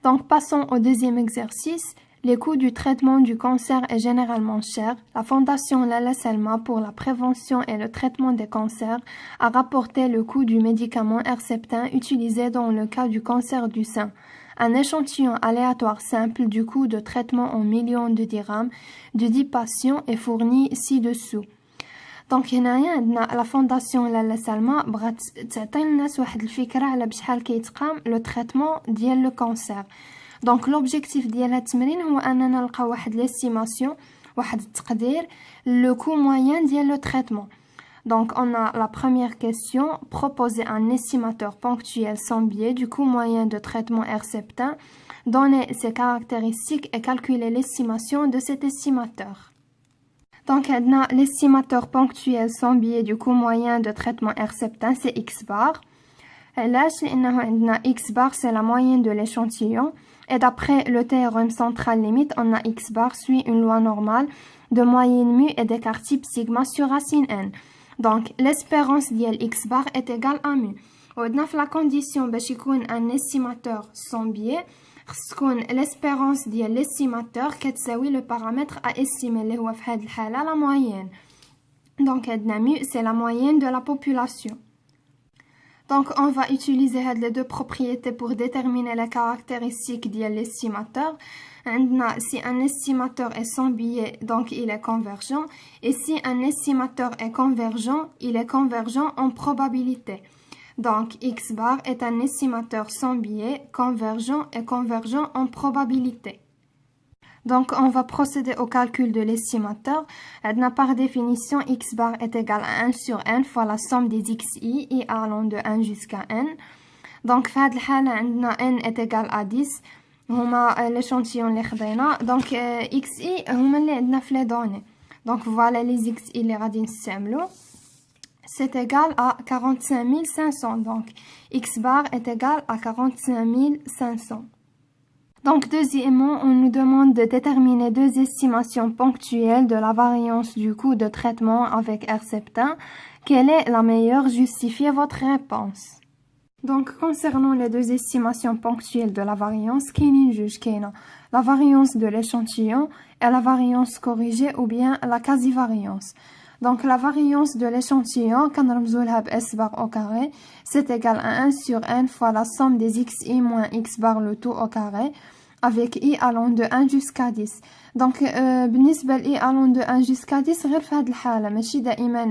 Donc, passons au deuxième exercice. Les coûts du traitement du cancer est généralement cher. La Fondation Lala Selma pour la prévention et le traitement des cancers a rapporté le coût du médicament Herceptin utilisé dans le cas du cancer du sein. Un échantillon aléatoire simple du coût de traitement en millions de dirhams de 10 patients est fourni ci-dessous. دونك هنايا عندنا لا فونداسيون لالا سلمى بغات تعطي الناس واحد الفكره على بشحال كيتقام لو تريتمون ديال لو كانسير. دونك لوبجيكتيف ديال هاد التمرين هو اننا نلقاو واحد ليستيماسيون، واحد التقدير لو كو موين ديال لو تريتمون. Donc, on a la première question. Proposer un estimateur ponctuel sans biais du coût moyen de traitement Herceptin, donner ses caractéristiques et calculer l'estimation de cet estimateur. Donc, l'estimateur ponctuel sans biais du coût moyen de traitement Herceptin, c'est X bar. Là, X bar, c'est la moyenne de l'échantillon. Et d'après le théorème central limite, on a X bar suit une loi normale de moyenne mu et d'écart type sigma sur racine n. Donc, l'espérance d'IL X bar est égale à mu. Dans la condition باش يكون un estimateur sans biais, l'espérance ديال l'estimateur كتساوي le paramètre à estimer اللي هو في هذه الحالة la moyenne. Donc, عندنا mu, c'est la moyenne de la population. Donc, on va utiliser les deux propriétés pour déterminer les caractéristiques de l'estimateur. Si un estimateur est sans biais, donc il est convergent. Et si un estimateur est convergent, il est convergent en probabilité. Donc, X bar est un estimateur sans biais, convergent et convergent en probabilité. Donc, on va procéder au calcul de l'estimateur. Par définition, X bar est égal à 1 sur n fois la somme des xi, i allant de 1 jusqu'à n. Donc, في هذه الحالة عندنا n est égal à 10. هما l'échantillon اللي خدينا. Donc, xi هما اللي عندنا في les données. Donc, voilà les xi اللي غادي نستعملو. C'est égal à 45 500. Donc, X bar est égal à 45 500. Donc, deuxièmement, on nous demande de déterminer deux estimations ponctuelles de la variance du coût de traitement avec Herceptin. Quelle est la meilleure? Justifiez votre réponse. Donc, concernant les deux estimations ponctuelles de la variance, la variance de l'échantillon et la variance corrigée ou bien la quasi-variance. Donc, la variance de l'échantillon, S bar au carré, c'est égal à 1 sur n fois la somme des xi moins x bar le tout au carré, avec i allant de 1 jusqu'à 10. Donc, بالنسبة ل i allant de 1 jusqu'à 10 غير في هذه الحالة ماشي دائما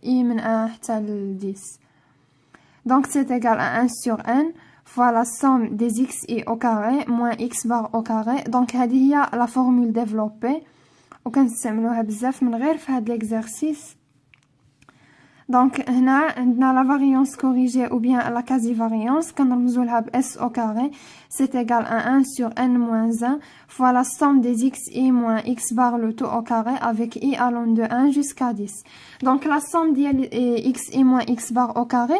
i من 1 حتى ل 10. Donc, c'est égal à 1 sur n fois la somme des xi au carré moins x bar au carré. Donc, هذه هي la formule développée. وكنستعملوها بزاف من غير في هذا l'exercice. Donc, هنا عندنا la variance corrigée ou bien la quasi-variance. كنرمزو لها ب S au carré. C'est égal à 1 sur n moins 1 fois la somme des xi moins x bar le tout au carré avec i allant de 1 jusqu'à 10. Donc, la somme ديال xi moins x bar au carré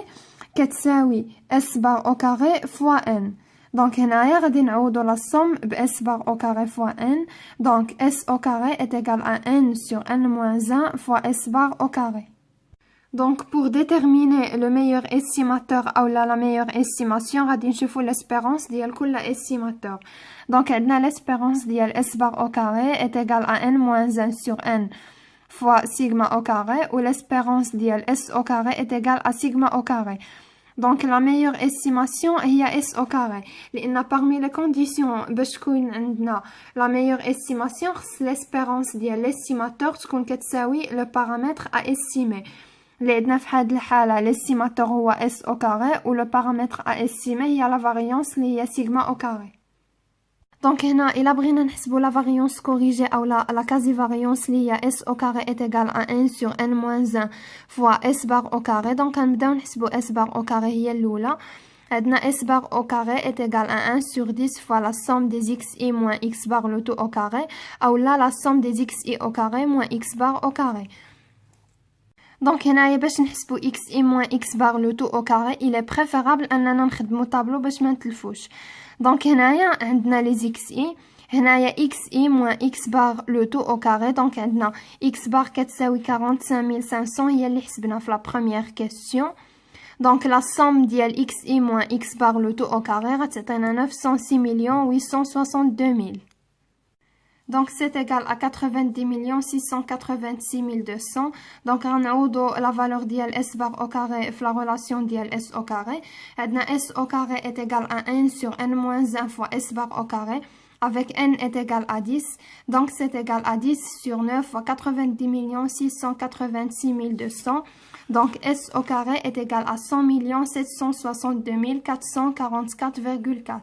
كتساوي S bar au carré fois n. Donc, هنايا غادي نعوضو la somme ب S bar au carré fois n. Donc, S au carré est égal à n sur n moins 1 fois S bar au carré. Donc, pour déterminer le meilleur estimateur ou la meilleure estimation, غادي نشوفو l'espérance ديال كل estimateur. Donc, عندنا l'espérance ديال S bar au carré est égal à n moins 1 sur n fois sigma au carré, ou l'espérance ديال S au carré est égal à sigma au carré. Donc, la meilleure estimation هي S au carré. لأن parmi les conditions باش تكون عندنا la meilleure estimation خص l'espérance ديال l'estimateur تكون كتساوي le paramètre à estimer. اللي عندنا في هذه الحالة l'estimateur هو S au carré و le paramètre à estimer هي la variance اللي هي sigma au carré. Donc, هنا إلا بغينا نحسبو la variance corrigée أو la quasi-variance اللي هي S au carré est égal à 1 sur n moins 1 fois S bar au carré. Donc, غنبداو نحسبو S bar au carré هي الأولى. عندنا S bar au carré est égal à 1 sur 10 fois la somme des xi moins x bar le tout au carré. أو là, la somme des xi au carré moins x bar au carré. Donc, هنايا باش نحسبو xi moins x bar le tout au carré, il est préférable أننا نخدمو طابلو باش ما نتلفوش. Donc, هنايا عندنا les xi. هنايا xi moins x bar le tout au carré. Donc, عندنا x bar كتساوي 45 500 هي اللي حسبنا في la première question. Donc, la somme ديال xi moins x bar le tout au carré غتعطينا 906 862 000. Donc, c'est égal à 90 686 200. Donc, غنعوضو la valeur ديال s bar au carré في la relation ديال s au carré. عندنا s au carré est égal à 1 sur n moins 1 fois s bar au carré, avec n est égal à 10. Donc, c'est égal à 10 sur 9 fois 90 686 200. Donc, s au carré est égal à 100 762 444,4.